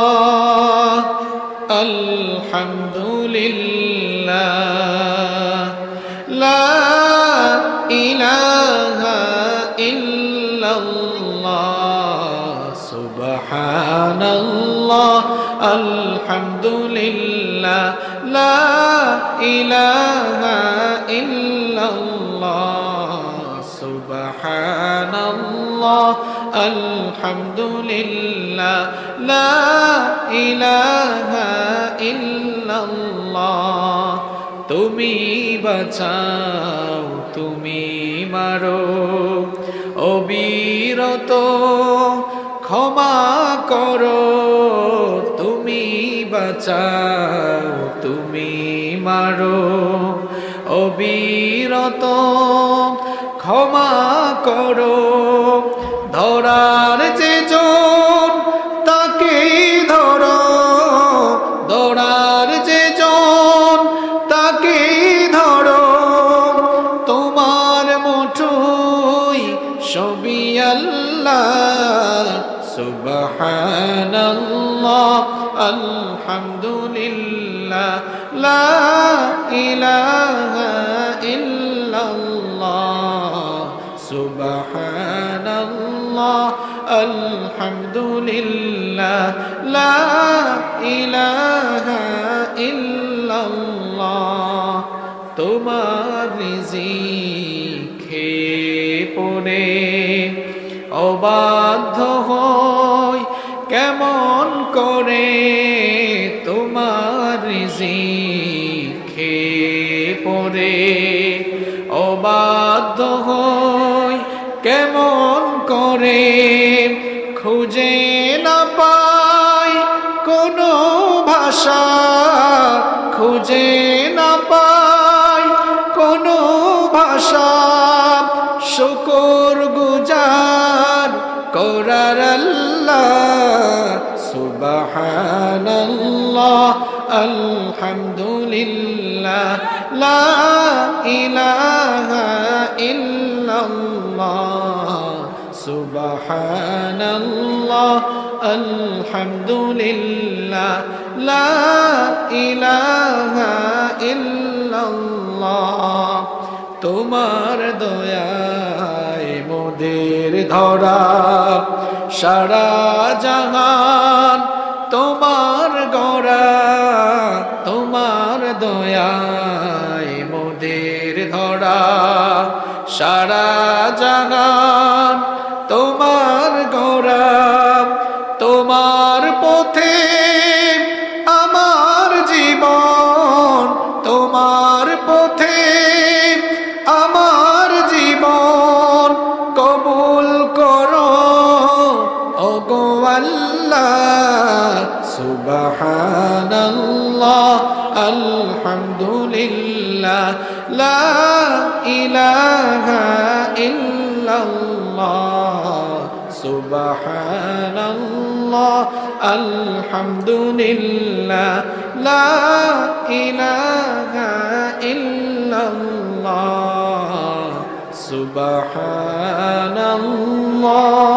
সুবহানাল্লাহ আলহামদুলিল্লাহ লা ইলাহা ইল্লাল্লাহ সুবহানাল্লাহ আলহামদুলিল্লাহ লা ইলাহা ইল্লাল্লাহ সুবহানাল্লাহ আলহামদুলিল্লাহ লা ইলাহা ইল্লাল্লাহ তুমি বাঁচাও তুমি মারো অবিরত ক্ষমা করো তুমি বাঁচাও তুমি মারো অবিরত ক্ষমা করো ধরার যে জন তাকেই ধরো ধরার যে জন তাকেই ধরো তোমার মুঠোয় সবই আল্লাহ সুবহানাল্লাহ আলহামদুলিল্লাহ লা ইলাহা ইল্লাল্লাহ সুবহানাল্লাহ আলহামদুলিল্লাহ লা ইলাহা ইল্লাল্লাহ তোমার রিজিক খেয়ে পড়ে অবাধ্য হই কেমন করে তোমার রিজিক খেয়ে পড়ে অবাধ্য হই কেমন করে খুঁজে না পাই কোনো ভাষা খুঁজে না পাই কোনো ভাষা শুকর গুজার করার আল্লাহ সুবহানাল্লাহ আলহামদুলিল্লাহ লা ইলাহা ইল্লাল্লাহ সুবহানাল্লাহ আলহামদুলিল্লাহ লা ইলাহা ইল্লাল্লাহ তোমার দয়ায় মোদের ধরা সারা জাহান তোমার গড়া তোমার দয়ায় মোদের ধরা সারা জাহান তোমার গড়া তোমার পথে আমার জীবন তোমার পথে আমার জীবন কবুল করো ওগো আল্লাহ সুবহানাল্লাহ আলহামদুলিল্লাহ লা ইলাহা ইল্লাল্লাহ সুবহানাল্লাহ আলহামদুলিল্লাহ লা ইলাহা ইল্লাল্লাহ সুবহানাল্লাহ